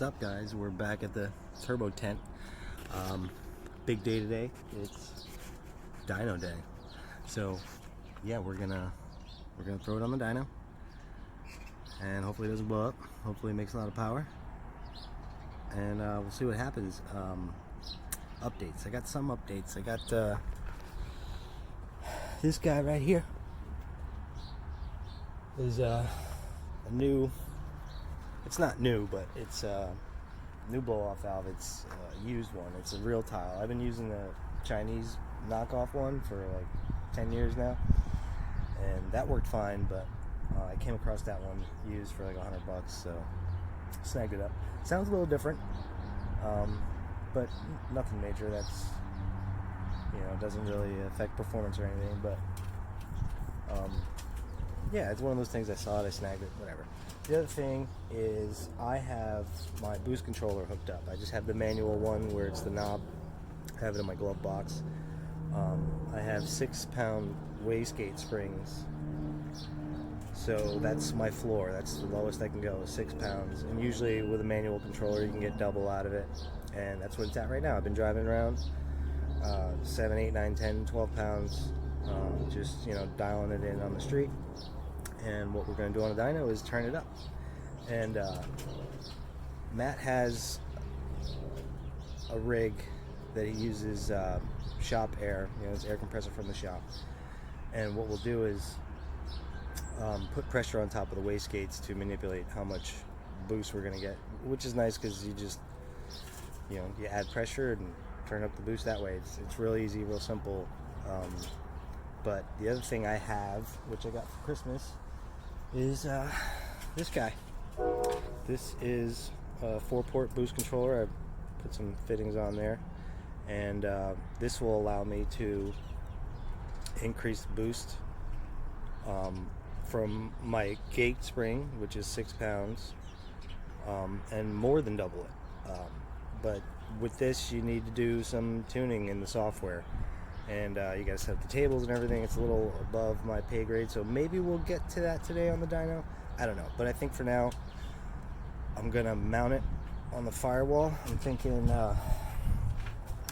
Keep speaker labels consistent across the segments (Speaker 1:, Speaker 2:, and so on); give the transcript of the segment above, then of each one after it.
Speaker 1: up, guys? We're back at the turbo tent. Big day today. It's dyno day. So yeah, we're gonna throw it on the dyno, and hopefully it doesn't blow up. Hopefully it makes a lot of power, and we'll see what happens. Updates. I got some updates. I got this guy right here is a new. It's not new, but it's a new blow-off valve. It's a used one. It's a real tile. I've been using the Chinese knockoff one for like 10 years now, and that worked fine, but I came across that one used for like $100, so snagged it up. Sounds a little different, but nothing major. That's, doesn't really affect performance or anything, but yeah, it's one of those things. I saw it, I snagged it, whatever. The other thing is I have my boost controller hooked up. I just have the manual one where it's the knob. I have it in my glove box. I have 6-pound wastegate springs, so that's my floor. That's the lowest I can go, is 6 pounds. And usually with a manual controller you can get double out of it, and that's what it's at right now. I've been driving around 7, 8, 9, 10, 12 pounds, just dialing it in on the street. And what we're going to do on the dyno is turn it up. And Matt has a rig that he uses shop air, it's air compressor from the shop. And what we'll do is put pressure on top of the wastegates to manipulate how much boost we're going to get, which is nice because you just, you add pressure and turn up the boost that way. It's real easy, real simple. But the other thing I have, which I got for Christmas, is this guy. This is a 4-port boost controller. I put some fittings on there, and this will allow me to increase the boost from my gate spring, which is 6 pounds, and more than double it. But with this you need to do some tuning in the software, and you gotta set up the tables and everything. It's a little above my pay grade, so maybe we'll get to that today on the dyno. I don't know, but I think for now I'm gonna mount it on the firewall. I'm thinking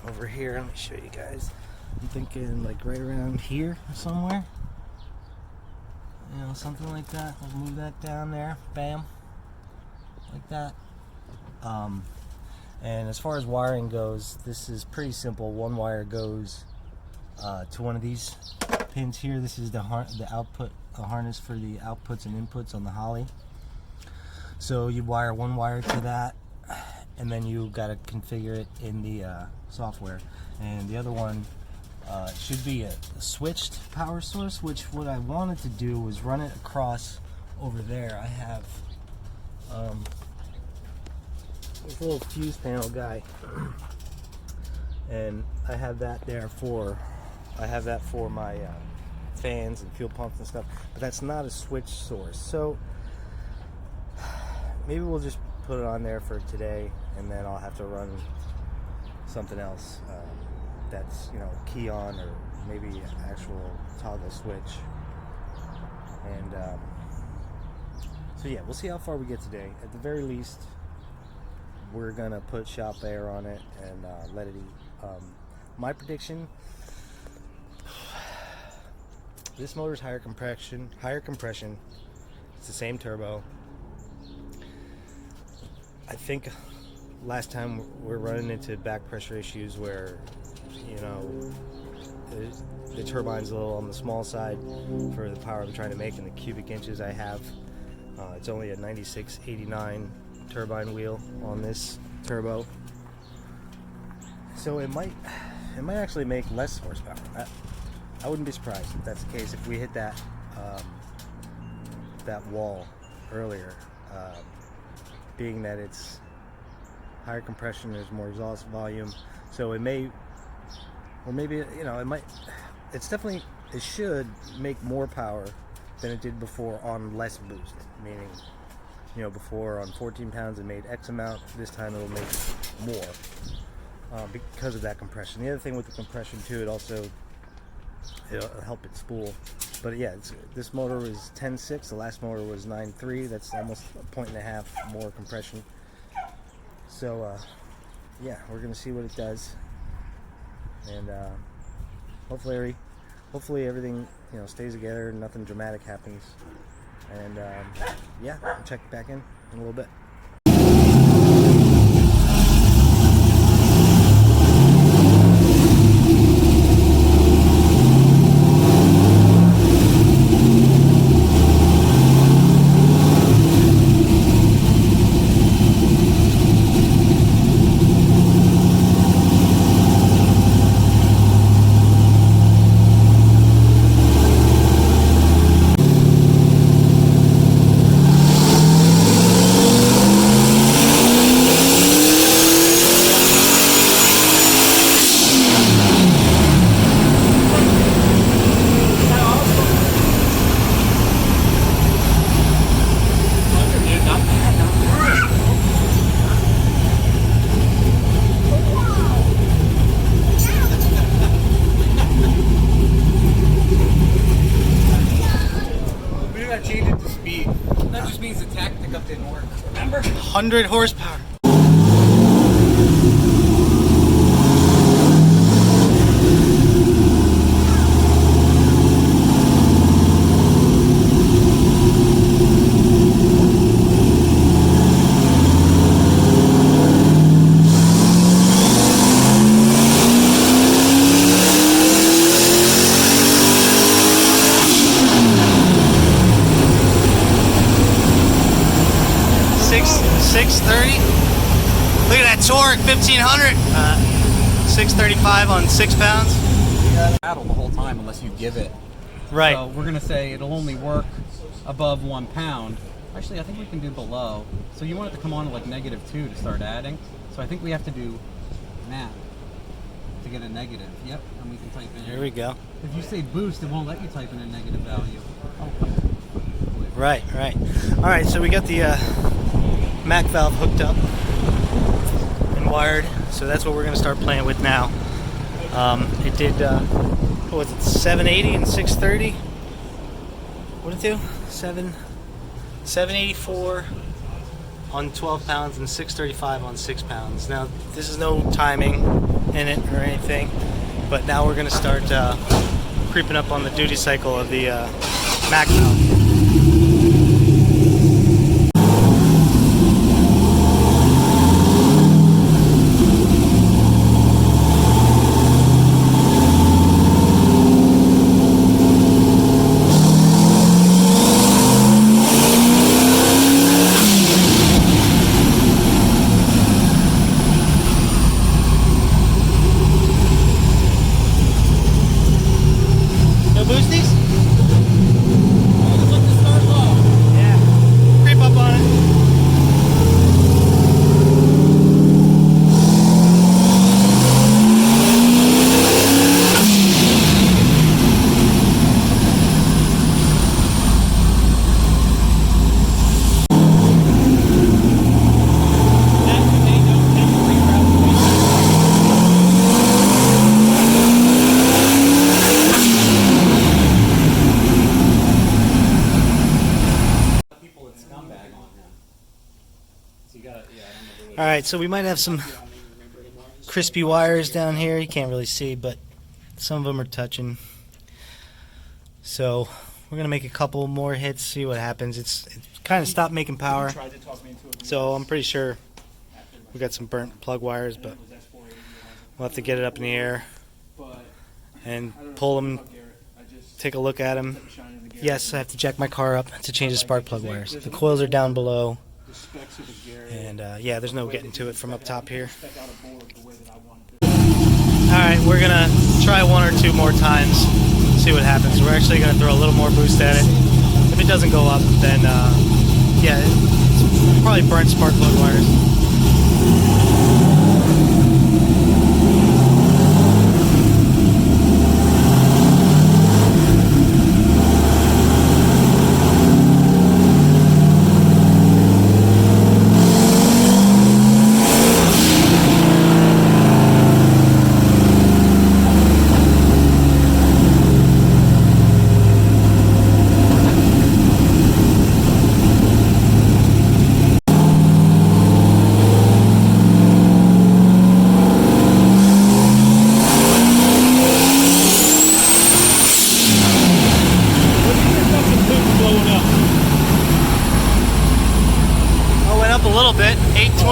Speaker 1: over here, let me show you guys. I'm thinking like right around here somewhere, something like that. I'll move that down there, bam, like that. And as far as wiring goes, this is pretty simple. One wire goes to one of these pins here. This is the harness for the outputs and inputs on the Holly. So you wire one wire to that, and then you got to configure it in the software. And the other one should be a switched power source, which what I wanted to do was run it across over there. I have this little fuse panel guy, and I have that there for my fans and fuel pumps and stuff, but that's not a switch source. So maybe we'll just put it on there for today, and then I'll have to run something else that's key on, or maybe an actual toggle switch. And so yeah, we'll see how far we get today. At the very least, we're gonna put shop air on it and let it eat. My prediction: this motor's higher compression. It's the same turbo. I think last time we're running into back pressure issues where the turbine's a little on the small side for the power I'm trying to make and the cubic inches I have. It's only a 9689 turbine wheel on this turbo, so it might actually make less horsepower. I wouldn't be surprised if that's the case, if we hit that wall earlier, being that it's higher compression, there's more exhaust volume, so it may, or maybe it might, it should make more power than it did before on less boost, meaning before on 14 pounds it made X amount, this time it'll make more because of that compression. The other thing with the compression too, it'll help it spool. But yeah, this motor is 10.6, the last motor was 9.3. That's almost a 1.5 more compression. So yeah, we're gonna see what it does, and hopefully everything, you know, stays together, nothing dramatic happens, and yeah, I'll check back in a little bit.
Speaker 2: Change it to speed. That just means the tack pickup didn't work. Remember?
Speaker 3: 100 horsepower. Look at that torque, 1500. 635 on 6 pounds.
Speaker 2: Battle the whole time unless you give it.
Speaker 3: Right.
Speaker 2: So we're gonna say it'll only work above 1 pound. Actually, I think we can do below. So you want it to come on to like -2 to start adding. So I think we have to do math to get a negative. Yep, and we can type in.
Speaker 3: Here we go.
Speaker 2: If you say boost, it won't let you type in a negative value.
Speaker 3: Right. All right, so we got the Mac valve hooked up and wired, so that's what we're going to start playing with now. It did, what was it, 780 and 630? What did it do? 784 on 12 pounds and 635 on 6 pounds. Now, this is no timing in it or anything, but now we're going to start creeping up on the duty cycle of the Mac valve. Alright, so we might have some crispy wires down here. You can't really see, but some of them are touching. So we're going to make a couple more hits, see what happens. It's kind of stopped making power. So I'm pretty sure we got some burnt plug wires, but we'll have to get it up in the air and pull them, take a look at them. Yes, I have to jack my car up to change the spark plug wires. The coils are down below. And yeah, there's no getting to it from up top here. Alright, we're going to try 1 or 2 more times, see what happens. We're actually going to throw a little more boost at it. If it doesn't go up, then yeah, it's probably burnt spark plug wires.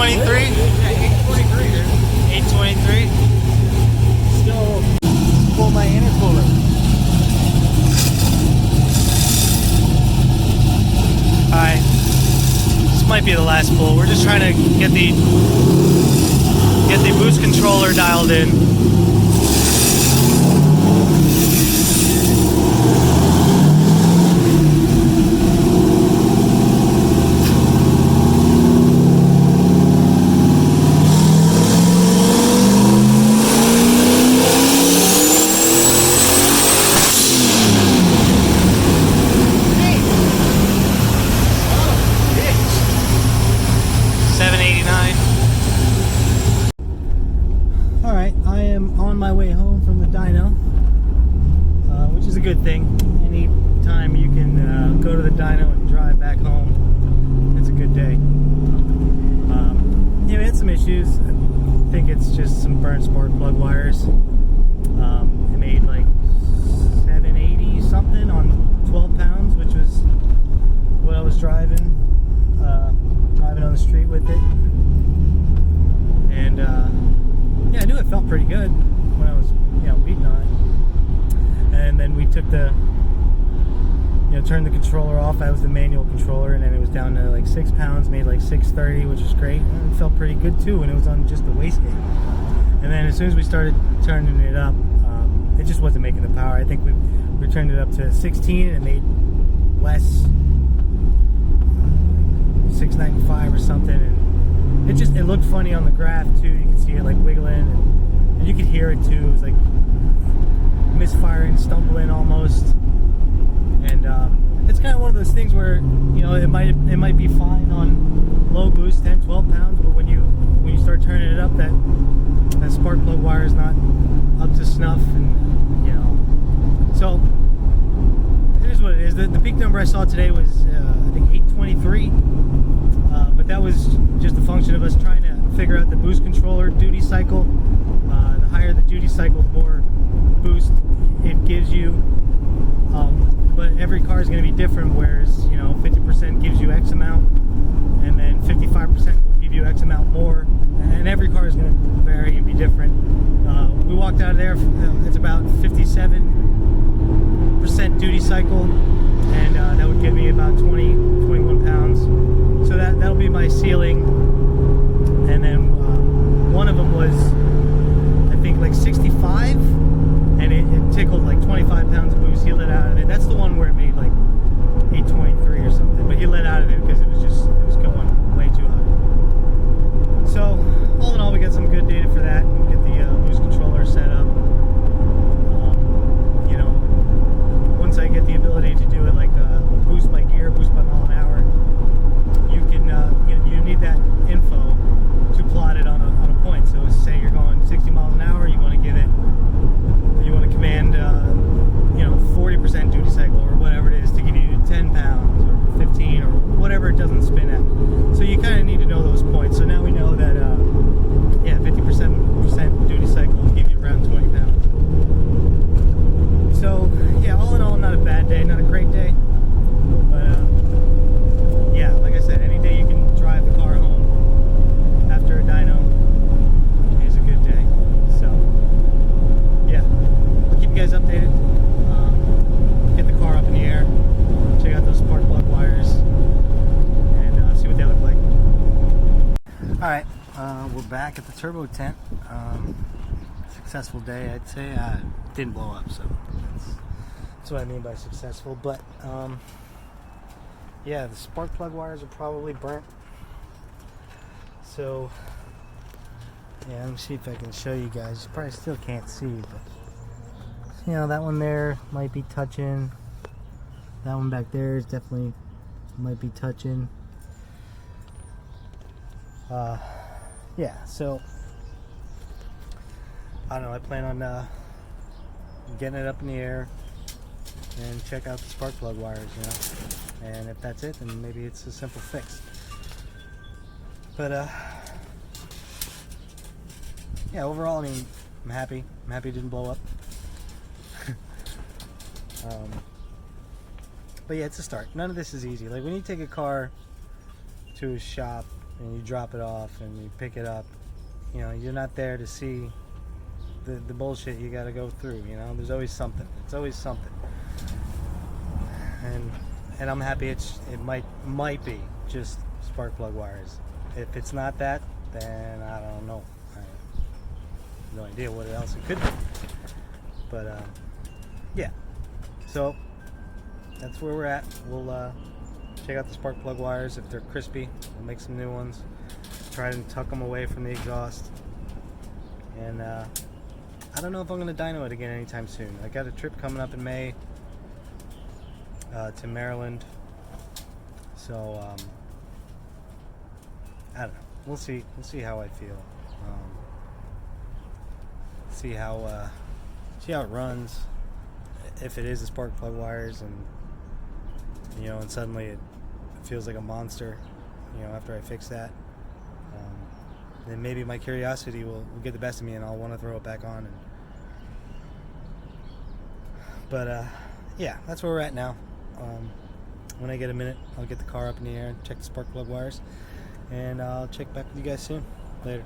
Speaker 3: 823?
Speaker 2: Yeah, 823, dude.
Speaker 3: 823?
Speaker 1: Still pull my intercooler.
Speaker 3: Alright. This might be the last pull. We're just trying to get the boost controller dialed in.
Speaker 1: Alright, I am on my way home from the dyno, which is a good thing. Any time you can go to the dyno and drive back home, it's a good day. Yeah, we had some issues. I think it's just some burnt spark plug wires. It made like 780 something on 12 pounds, which was what I was driving on the street with it. And yeah, I knew it felt pretty good when I was, beating on it. And then we took turned the controller off. I was the manual controller, and then it was down to like 6 pounds, made like 630, which was great. And it felt pretty good too when it was on just the wastegate. And then as soon as we started turning it up, it just wasn't making the power. I think we turned it up to 16 and it made less, 695 or something. And it looked funny on the graph too. You could see it like wiggling, and you could hear it too. It was like misfiring, stumbling almost. And it's kind of one of those things where it might be fine on low boost, 10, 12 pounds, but when you start turning it up, that spark plug wire is not up to snuff, and so it is what it is. The peak number I saw today was I think 823, but that was just a function of us trying to figure out the boost controller duty cycle. The higher the duty cycle, the more boost it gives you. But every car is going to be different, whereas 50% gives you X amount, and then 55% will give you X amount more, and every car is going to vary and be different. We walked out of there, it's about 57% duty cycle, and that would give me about 21 pounds. So that'll be my ceiling. And then one of them was, I think, like 65, and it tickled like 25 pounds of boost. He let out of it. That's the one where it made like 823 or something, but he let out of it because it was going way too high. So all in all, we got some good data for that. We get the boost controller set up. Once I get the ability to do it, like boost by gear, boost by mile an hour, you can you need that info to plot it on a point. So say you're going 60 miles an hour, you want to command 40% duty cycle or whatever it is to give you 10 pounds or 15 or whatever it doesn't spin at. So you kind of need to know those points. So now we know that 50% duty cycle will give you around 20 pounds. So yeah, all in all, not a bad day, not a great day, but yeah, like I said, any day you can drive the car home after a dyno is a good day. So yeah, I'll keep you guys updated. Get the car up in the air, check out those spark plug wires, and see what they look like. Alright, we're back at the turbo tent. Successful day, I'd say. Didn't blow up, so that's what I mean by successful. But yeah, the spark plug wires are probably burnt. So yeah, let me see if I can show you guys. You probably still can't see, but that one there might be touching. That one back there is definitely might be touching. Yeah, so I don't know, I plan on getting it up in the air and check out the spark plug wires, and if that's it, then maybe it's a simple fix. But yeah, overall, I mean, I'm happy it didn't blow up. But yeah, it's a start. None of this is easy. Like when you take a car to a shop
Speaker 3: and you drop it off and you pick it up, you know, you're not there to see the bullshit you got to go through. You know, there's always something. It's always something. And I'm happy it might be just spark plug wires. If it's not that, then I don't know. I have no idea what else it could be. But yeah, so that's where we're at. We'll check out the spark plug wires. If they're crispy, we'll make some new ones. Try and tuck them away from the exhaust. And I don't know if I'm going to dyno it again anytime soon. I got a trip coming up in May to Maryland. So I don't know. We'll see. We'll see how I feel. See how it runs. If it is the spark plug wires, and you know, and suddenly it feels like a monster, you know, after I fix that, then maybe my curiosity will get the best of me, and I'll want to throw it back on. But yeah, that's where we're at now. When I get a minute, I'll get the car up in the air and check the spark plug wires, and I'll check back with you guys soon. Later.